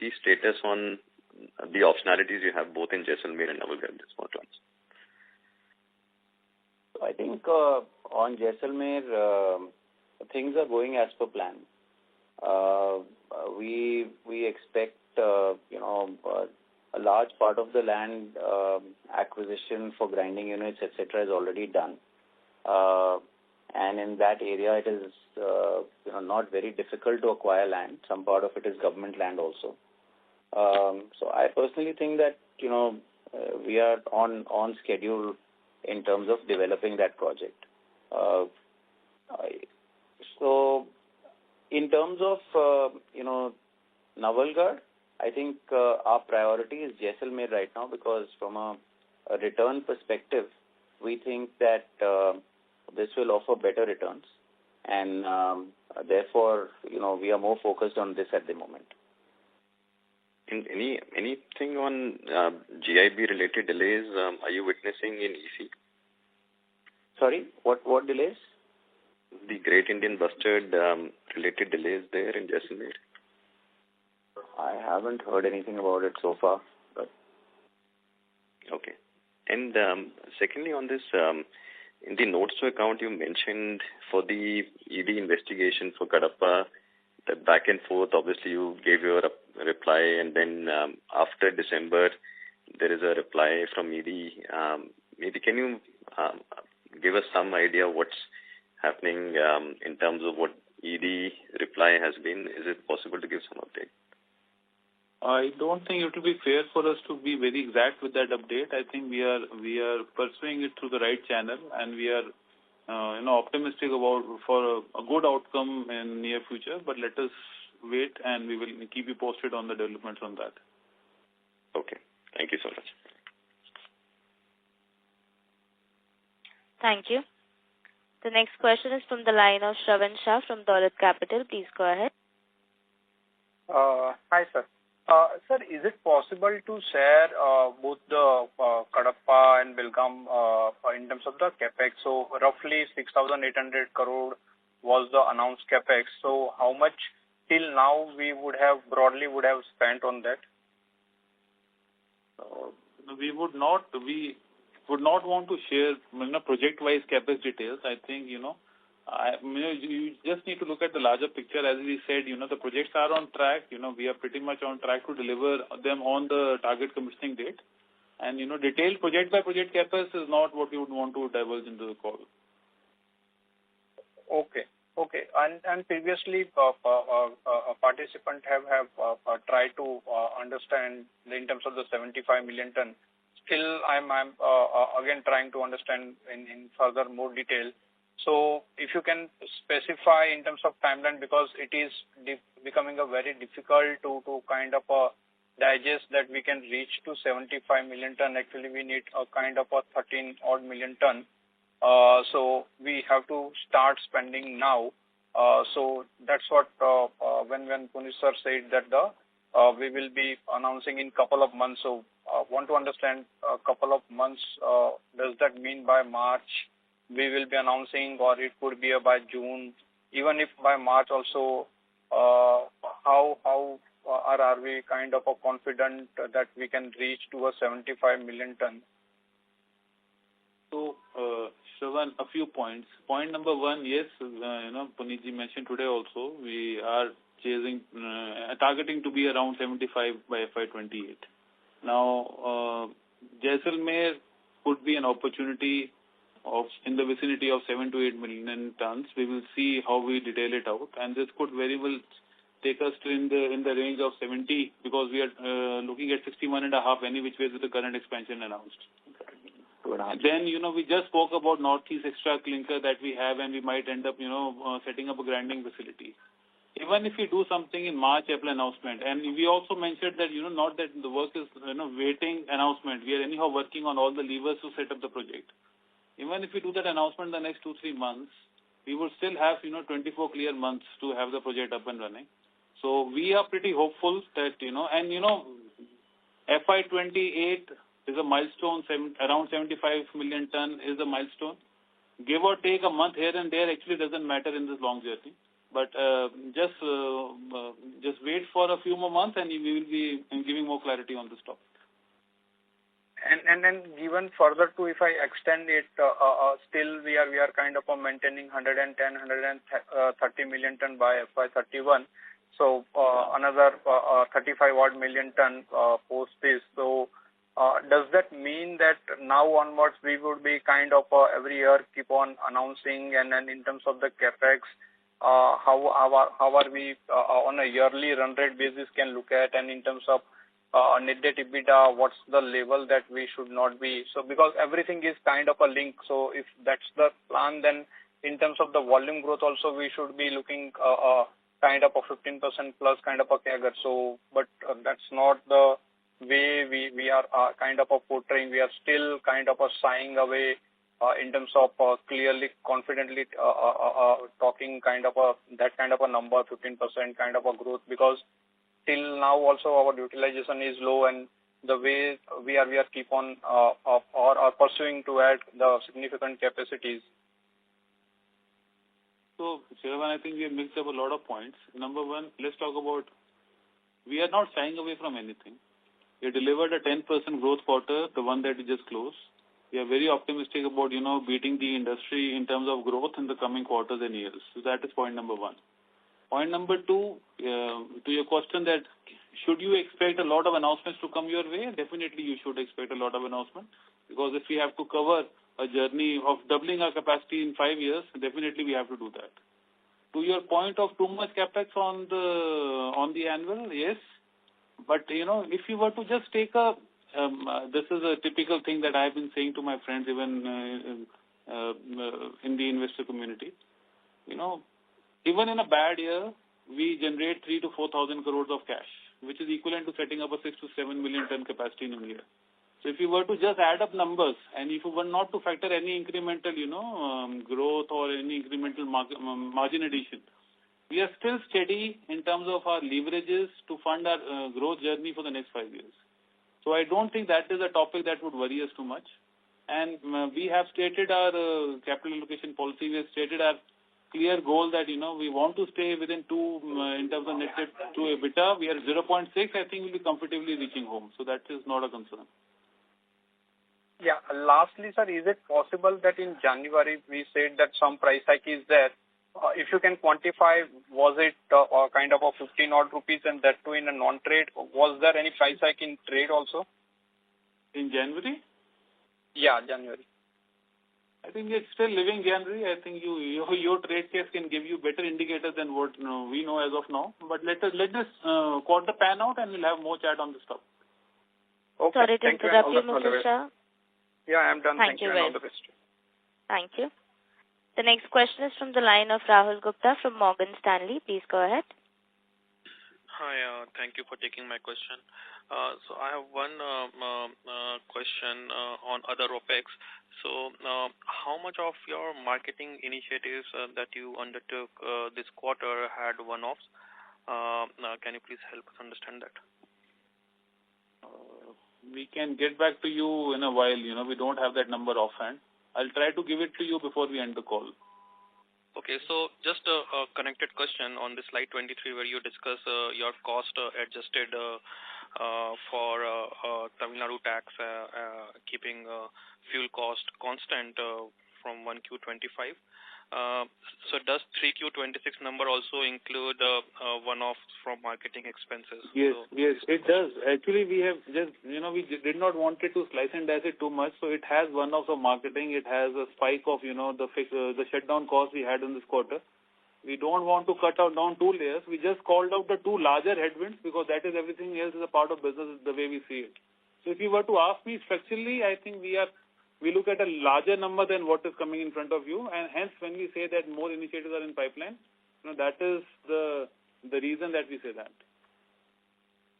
the status on the optionalities you have both in Jaisalmer and Navalgarh, the small ones? I think on Jaisalmer, things are going as per plan. We expect a large part of the land acquisition for grinding units, etc., is already done. And in that area, it is not very difficult to acquire land. Some part of it is government land also. So I personally think that we are on schedule in terms of developing that project. So in terms of Navalgarh, I think our priority is Jaisalmer right now, because from a return perspective, we think that this will offer better returns, and therefore we are more focused on this at the moment. Anything on GIB related delays are you witnessing in EC? Sorry, what delays? The Great Indian Bustard related delays there in Jaisalmer. I haven't heard anything about it so far. But... Okay. And secondly, on this, in the notes to account, you mentioned for the ED investigation for Kadapa, the back and forth, obviously you gave your reply, and then after December, there is a reply from ED. Maybe can you give us some idea what's happening in terms of what ED reply has been? Is it possible to give some update? I don't think it will be fair for us to be very exact with that update. I think we are pursuing it through the right channel, and we are optimistic about for a good outcome in near future. But let us wait, and we will keep you posted on the developments on that. Okay. Thank you so much. Thank you. The next question is from the line of Shravya from Dolat Capital. Please go ahead. Hi, sir. Sir, is it possible to share both the Kadapa and Belgaum in terms of the capex? So roughly 6,800 crore was the announced capex. So how much till now we would have spent on that? We would not want to share project-wise capex details. I think you just need to look at the larger picture. As we said, the projects are on track. We are pretty much on track to deliver them on the target commissioning date. And, detailed project-by-project capex is not what we would want to divulge into the call. Okay. And previously, a participant have tried to understand in terms of the 75 million ton. Still, I'm again trying to understand in further more detail. So if you can specify in terms of timeline, because it is becoming a very difficult to kind of digest that we can reach to 75 million ton. Actually, we need a kind of a 13 odd million ton. So we have to start spending now. So that's what when Puneet sir said that we will be announcing in couple of months. So want to understand a couple of months. Does that mean by March we will be announcing, or it could be by June? Even if by March also, how are we kind of confident that we can reach to a 75 million ton? So, Shravan, a few points. Point number one, yes, Puneet ji mentioned today also, we are targeting to be around 75 by FY28. Now, Jaisalmer could be an opportunity in the vicinity of 7 to 8 million tons. We will see how we detail it out, and this could very well take us to in the range of 70, because we are looking at 61.5 any which ways with the current expansion announced. Then, we just spoke about Northeast extra clinker that we have, and we might end up, setting up a grinding facility. Even if we do something in March, April announcement, and we also mentioned that, not that the work is, waiting announcement. We are anyhow working on all the levers to set up the project. Even if we do that announcement in the next 2-3 months, we would still have, 24 clear months to have the project up and running. So we are pretty hopeful that, FY28 is a milestone, around 75 million ton is a milestone. Give or take a month here and there actually doesn't matter in this long journey. But just wait for a few more months, and we will be giving more clarity on this topic. And then given further to, if I extend it, still we are kind of maintaining 130 million ton by FY31. So another 35 odd million ton post this. So does that mean that now onwards we would be kind of every year keep on announcing, and then in terms of the capex, how are we on a yearly run rate basis can look at, and in terms of net debt EBITDA, what's the level that we should not be? So because everything is kind of a link. So if that's the plan, then in terms of the volume growth also we should be looking kind of a 15% plus kind of a CAGR. So, but that's not the way we are kind of portraying. We are still kind of shying away in terms of clearly, confidently talking kind of that kind of a number, 15% kind of a growth, because till now also our utilization is low, and the way we are keep on or pursuing to add the significant capacities. So, Shravya, I think we have mixed up a lot of points. Number one, let's talk about, we are not shying away from anything. We delivered a 10% growth quarter, the one that we just closed. We are very optimistic about, beating the industry in terms of growth in the coming quarters and years. So that is point number one. Point number two, to your question that should you expect a lot of announcements to come your way? Definitely you should expect a lot of announcements, because if we have to cover a journey of doubling our capacity in 5 years, definitely we have to do that. To your point of too much capex on the annual, yes. But, if you were to just take this is a typical thing that I've been saying to my friends even in the investor community. Even in a bad year, we generate 3,000 to 4,000 crores of cash, which is equivalent to setting up a 6 to 7 million ton capacity in a year. So if you were to just add up numbers, and if you were not to factor any incremental, growth or any incremental margin addition, we are still steady in terms of our leverages to fund our growth journey for the next 5 years. So I don't think that is a topic that would worry us too much. And we have stated our capital allocation policy. We have stated our clear goal that, we want to stay within 2 in terms of net debt to EBITDA. We are 0.6. I think we'll be comfortably reaching home. So that is not a concern. Yeah. Lastly, sir, is it possible that in January we said that some price hike is there? If you can quantify, was it kind of a 15 odd rupees, and that too in a non-trade? Was there any price hike in trade also? In January? Yeah, January. I think it's still living January. I think your trade case can give you better indicators than what we know as of now. But let this quarter pan out, and we'll have more chat on this topic. Okay. Sorry to interrupt you, Mr. Shah. Yeah, I'm done. Thank you and all the best. Thank you. The next question is from the line of Rahul Gupta from Morgan Stanley. Please go ahead. Hi, thank you for taking my question. So I have one question on other OPEX. So how much of your marketing initiatives that you undertook this quarter had one-offs? Can you please help us understand that? We can get back to you in a while. We don't have that number offhand. I'll try to give it to you before we end the call. Okay, so just a connected question on the slide 23 where you discuss your cost adjusted for Tamil Nadu tax, keeping fuel cost constant from 1Q25. So does 3Q26 number also include one-off from marketing expenses? Yes, yes, it does. Actually, we have just, we did not want it to slice and dice it too much. So it has one-offs of marketing. It has a spike of, the shutdown cost we had in this quarter. We don't want to cut out down 2 layers. We just called out the 2 larger headwinds, because that is everything else is a part of business the way we see it. So if you were to ask me structurally, I think we look at a larger number than what is coming in front of you, and hence when we say that more initiatives are in pipeline, that is the reason that we say that.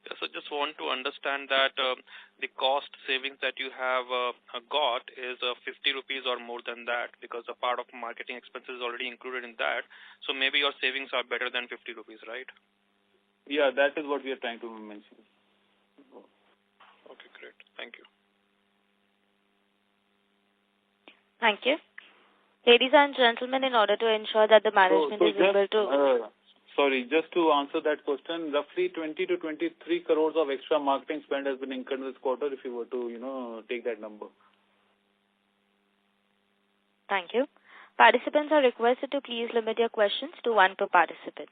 Yes, I just want to understand that the cost savings that you have got is 50 rupees or more than that, because a part of marketing expenses is already included in that. So maybe your savings are better than 50 rupees, right? Yeah, that is what we are trying to mention. Okay, great. Thank you. Thank you. Ladies and gentlemen, in order to ensure that the management is able to... just to answer that question, roughly 20 to 23 crores of extra marketing spend has been incurred this quarter if you were to, take that number. Thank you. Participants are requested to please limit your questions to one per participant.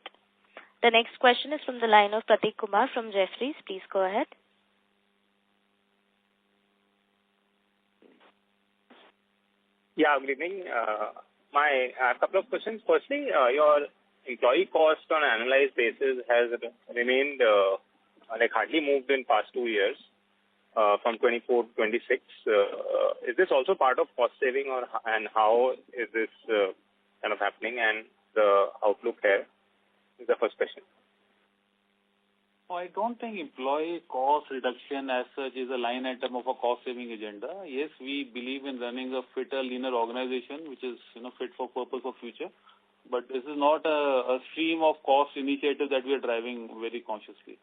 The next question is from the line of Prateek Kumar from Jefferies. Please go ahead. Yeah, good evening. I have a couple of questions. Firstly, your employee cost on an annualized basis has remained hardly moved in past 2 years from 24 to 26. Is this also part of cost saving, and how is this kind of happening, and the outlook here is the first question. I don't think employee cost reduction as such is a line item of a cost-saving agenda. Yes, we believe in running a fitter, leaner organization, which is fit for purpose for future. But this is not a stream of cost initiatives that we are driving very consciously.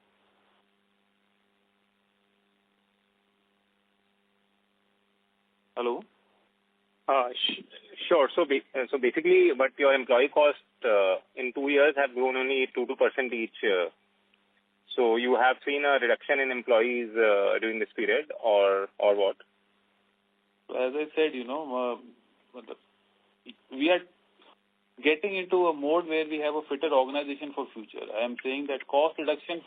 Hello? Sure. So basically, but your employee cost in 2 years have grown only 2% each. So you have seen a reduction in employees during this period, or what? As I said, we are getting into a mode where we have a fitter organization for future. I am saying that cost reduction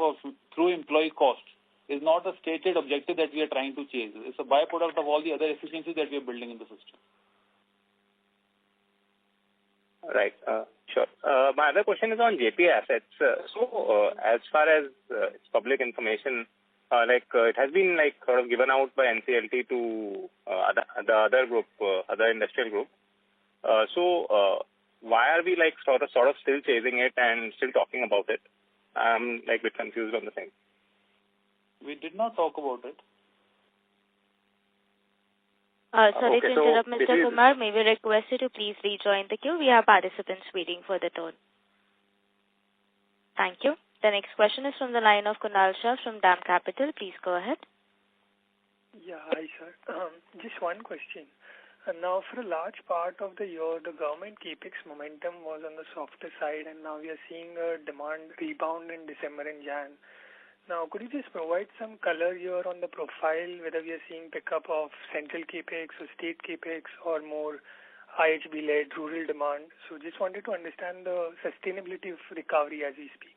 through employee cost is not a stated objective that we are trying to chase. It's a byproduct of all the other efficiencies that we are building in the system. Right. Sure. My other question is on JP assets. As far as it's public information, it has been sort of given out by NCLT to the other group, other industrial group. Why are we sort of still chasing it and still talking about it? I'm a bit confused on the thing. We did not talk about it. Sorry to interrupt, Mr. Kumar. May we request you to please rejoin the queue? We have participants waiting for the turn. Thank you. The next question is from the line of Kunal Shah from DAM Capital. Please go ahead. Yeah, hi, sir. Just one question. Now, for a large part of the year, the government capex momentum was on the softer side, and now we are seeing a demand rebound in December and Jan. Now, could you just provide some color here on the profile, whether we are seeing pickup of central capex or state capex or more IHB-led rural demand? So just wanted to understand the sustainability of recovery as we speak.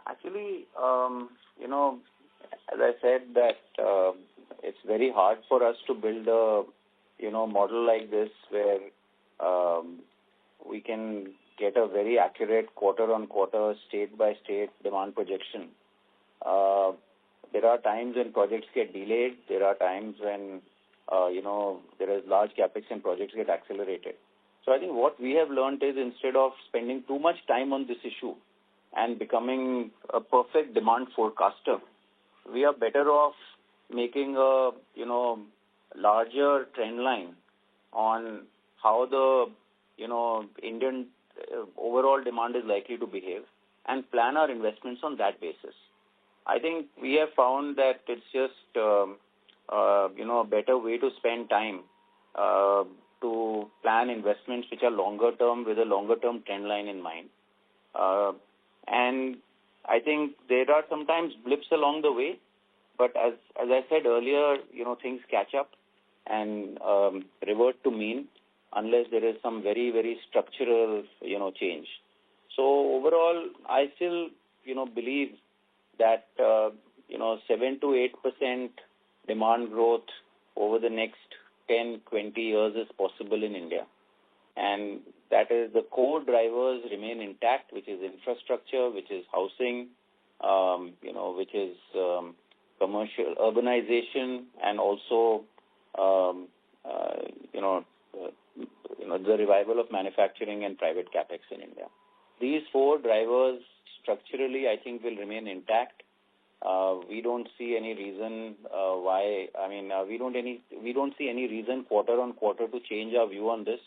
Actually, as I said that it's very hard for us to build a, model like this where we can get a very accurate quarter-on-quarter, state-by-state demand projection. There are times when projects get delayed. There are times when, there is large capex and projects get accelerated. So I think what we have learned is instead of spending too much time on this issue and becoming a perfect demand forecaster, we are better off making a, larger trend line on how the, Indian overall demand is likely to behave and plan our investments on that basis. I think we have found that it's just, a better way to spend time to plan investments which are longer term with a longer term trend line in mind. And I think there are sometimes blips along the way, but as I said earlier, things catch up and revert to mean unless there is some very, very structural, change. So overall, I still, believe that, 7 to 8% demand growth over the next 10, 20 years is possible in India. And that is the core drivers remain intact, which is infrastructure, which is housing, which is commercial urbanization, and also, the revival of manufacturing and private capex in India. These four drivers structurally, I think, will remain intact. We don't see any reason why. We don't see any reason quarter on quarter to change our view on this,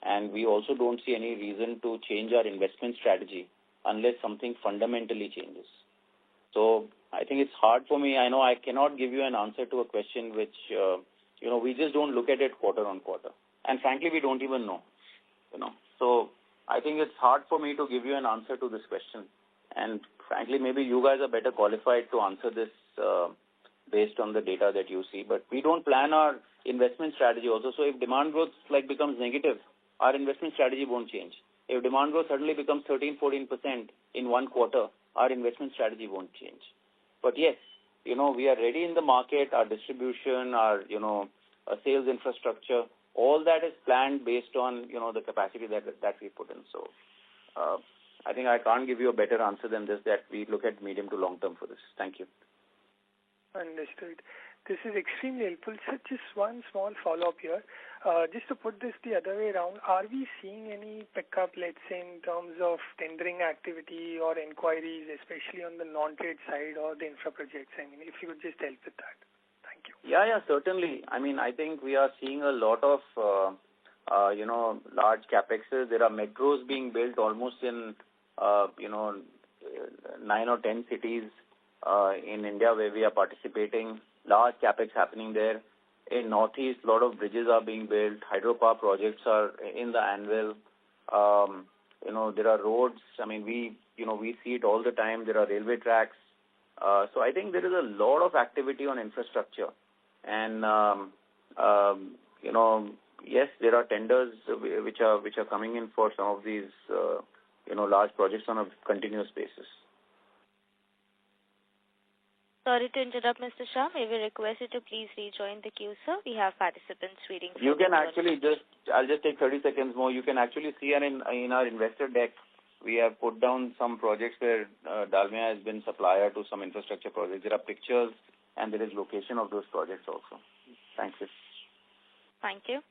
and we also don't see any reason to change our investment strategy unless something fundamentally changes. So I think it's hard for me. I know I cannot give you an answer to a question which we just don't look at it quarter on quarter. And frankly, we don't even know, So I think it's hard for me to give you an answer to this question. And frankly, maybe you guys are better qualified to answer this based on the data that you see. But we don't plan our investment strategy also. So if demand growth becomes negative, our investment strategy won't change. If demand growth suddenly becomes 13-14% in one quarter, our investment strategy won't change. But yes, we are ready in the market, our distribution, our sales infrastructure, all that is planned based on, the capacity that we put in. So I think I can't give you a better answer than this, that we look at medium to long term for this. Thank you. Understood. This is extremely helpful. Sir, just one small follow-up here. Just to put this the other way around, are we seeing any pickup, let's say, in terms of tendering activity or inquiries, especially on the non-trade side or the infra projects? I mean, if you would just help with that. Thank you. Yeah, certainly. I mean, I think we are seeing a lot of, large capexes. There are metros being built almost in, 9 or 10 cities in India where we are participating. Large capex happening there. In Northeast, a lot of bridges are being built. Hydropower projects are in the anvil. There are roads. I mean, we see it all the time. There are railway tracks. So I think there is a lot of activity on infrastructure. And, yes, there are tenders which are coming in for some of these, large projects on a continuous basis. Sorry to interrupt, Mr. Shah. May we request you to please rejoin the queue, sir? We have participants waiting for you. Can actually I'll just take 30 seconds more. You can actually see in our investor deck, we have put down some projects where Dalmia has been supplier to some infrastructure projects. There are pictures and there is location of those projects also. Thank you. Thank you.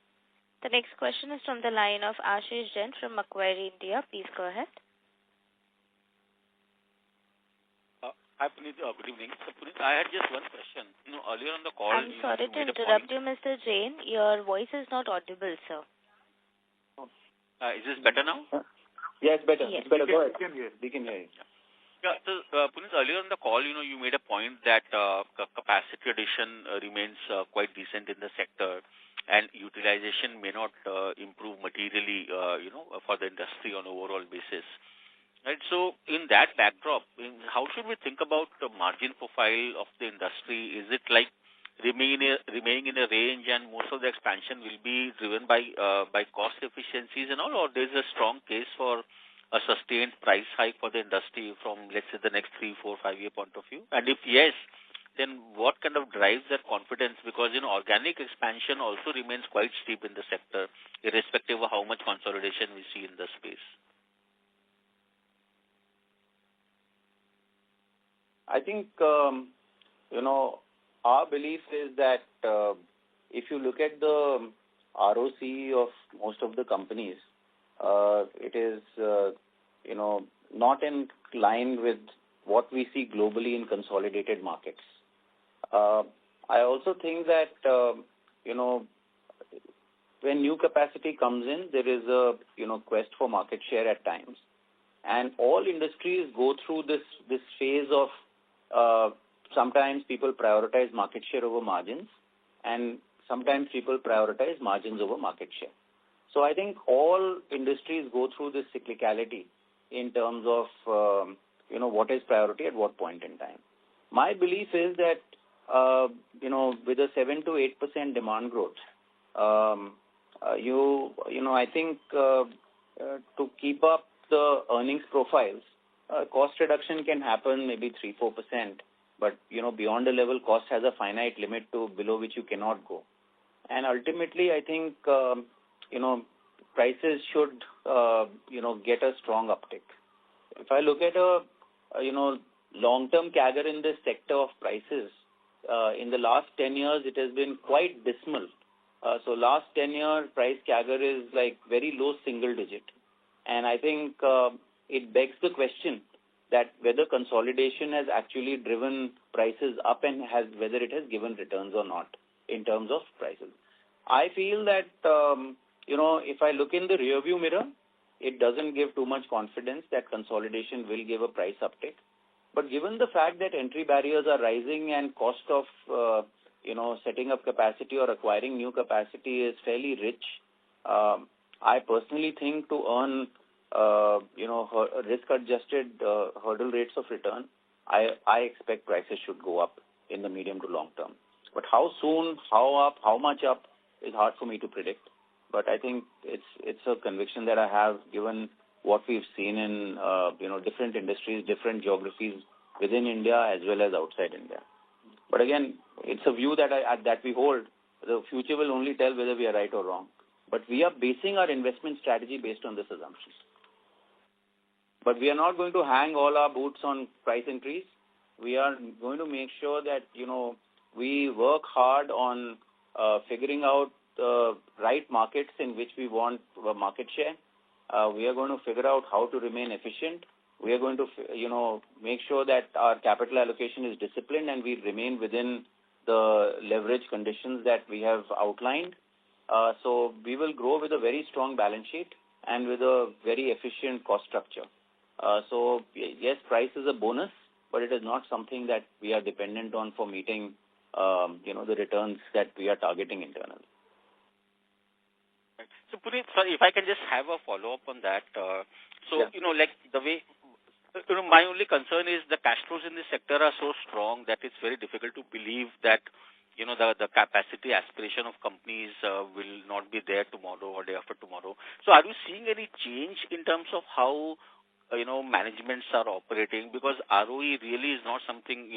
The next question is from the line of Ashish Jain from Macquarie, India. Please go ahead. Hi, Puneet. Good evening. So, Puneet, I had just one question. Earlier on the call... I'm sorry to interrupt you, Mr. Jain. Your voice is not audible, sir. Is this better now? Yes, better. Yes. It's better. Go ahead. We can hear you. Yeah, so, Puneet, earlier on the call, you made a point that capacity addition remains quite decent in the sector and utilization may not improve materially, for the industry on an overall basis. Right. So, in that backdrop, how should we think about the margin profile of the industry? Is it like remaining in a range, and most of the expansion will be driven by cost efficiencies and all, or there's a strong case for a sustained price hike for the industry from, let's say, the next 3, 4, 5 year point of view? And if yes, then what kind of drives that confidence? Because organic expansion also remains quite steep in the sector, irrespective of how much consolidation we see in the space. I think, our belief is that if you look at the ROC of most of the companies, it is, not in line with what we see globally in consolidated markets. I also think that, when new capacity comes in, there is a, quest for market share at times. And all industries go through this phase of sometimes people prioritize market share over margins, and sometimes people prioritize margins over market share. So I think all industries go through this cyclicality in terms of, what is priority at what point in time. My belief is that, with a 7 to 8% demand growth, I think to keep up the earnings profiles, cost reduction can happen maybe 3-4%, but beyond a level, cost has a finite limit to below which you cannot go. And ultimately, I think prices should get a strong uptick. If I look at a long-term CAGR in this sector of prices, in the last 10 years, it has been quite dismal. So last 10-year price CAGR is like very low single digit. And I think it begs the question that whether consolidation has actually driven prices up and whether it has given returns or not in terms of prices. I feel that, if I look in the rearview mirror, it doesn't give too much confidence that consolidation will give a price uptick. But given the fact that entry barriers are rising and cost of, setting up capacity or acquiring new capacity is fairly rich. I personally think to earn, risk-adjusted hurdle rates of return, I expect prices should go up in the medium to long term. But how soon, how up, how much up is hard for me to predict. But I think it's a conviction that I have given what we've seen in different industries, different geographies within India as well as outside India. But again, it's a view that we hold. The future will only tell whether we are right or wrong. But we are basing our investment strategy based on this assumption. But we are not going to hang all our boots on price increase. We are going to make sure that, we work hard on figuring out the right markets in which we want market share. We are going to figure out how to remain efficient. We are going to, make sure that our capital allocation is disciplined and we remain within the leverage conditions that we have outlined. So we will grow with a very strong balance sheet and with a very efficient cost structure. So yes, price is a bonus, but it is not something that we are dependent on for meeting, the returns that we are targeting internally. So Puneet, sorry, if I can just have a follow-up on that. Like the way, my only concern is the cash flows in this sector are so strong that it's very difficult to believe that, the capacity aspiration of companies will not be there tomorrow or day after tomorrow. So are you seeing any change in terms of how, managements are operating? Because ROE really is not something,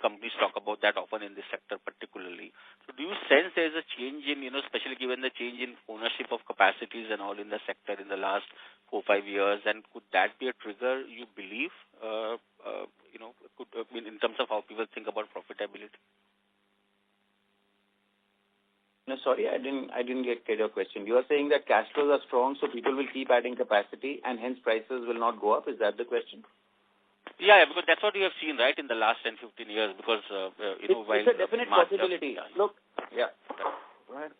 companies talk about that often in this sector particularly. So do you sense there is a change in, especially given the change in ownership of capacities and all in the sector in the last 4-5 years, and could that be a trigger, you believe, in terms of how people think about profitability? No, sorry, I didn't get your question. You are saying that cash flows are strong, so people will keep adding capacity, and hence prices will not go up. Is that the question? Yeah, because that's what we have seen, right, in the last 10-15 years. Because it's a definite possibility. Look, yeah. Go ahead.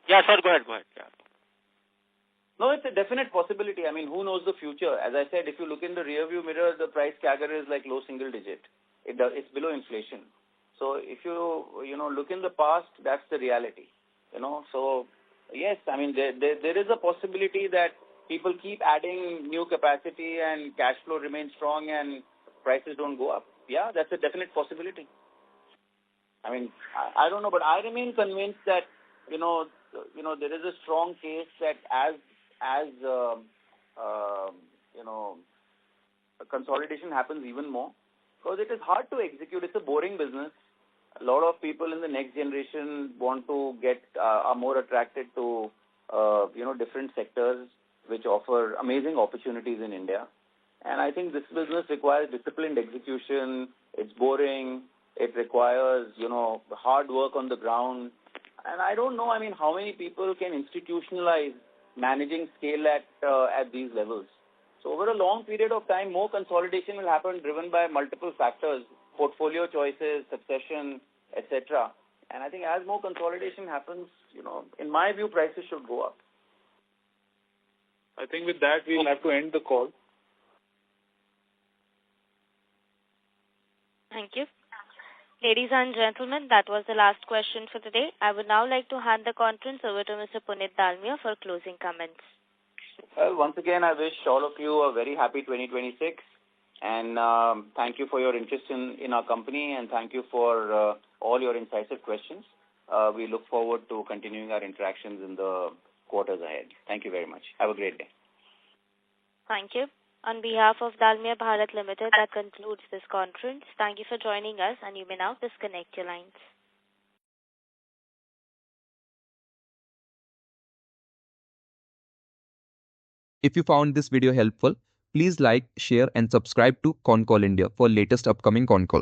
Yeah, sorry, go ahead. Yeah. No, it's a definite possibility. I mean, who knows the future? As I said, if you look in the rearview mirror, the price CAGR is like low single digit. It's below inflation. So if you look in the past, that's the reality. So yes, I mean there is a possibility that people keep adding new capacity and cash flow remains strong and prices don't go up. Yeah, that's a definite possibility. I mean, I don't know, but I remain convinced that there is a strong case that as consolidation happens even more, because it is hard to execute. It's a boring business. A lot of people in the next generation want to are more attracted to, different sectors which offer amazing opportunities in India. And I think this business requires disciplined execution. It's boring. It requires, hard work on the ground. And I don't know, how many people can institutionalize managing scale at these levels. So over a long period of time, more consolidation will happen driven by multiple factors. Portfolio choices, succession, etc. And I think as more consolidation happens, in my view, prices should go up. I think with that, we'll have to end the call. Thank you. Ladies and gentlemen, that was the last question for today. I would now like to hand the conference over to Mr. Puneet Dalmia for closing comments. Well, once again, I wish all of you a very happy 2026. And thank you for your interest in our company, and thank you for all your incisive questions. We look forward to continuing our interactions in the quarters ahead. Thank you very much. Have a great day. Thank you. On behalf of Dalmia Bharat Limited, that concludes this conference. Thank you for joining us, and you may now disconnect your lines. If you found this video helpful, please like, share and subscribe to Concall India for latest upcoming Concall.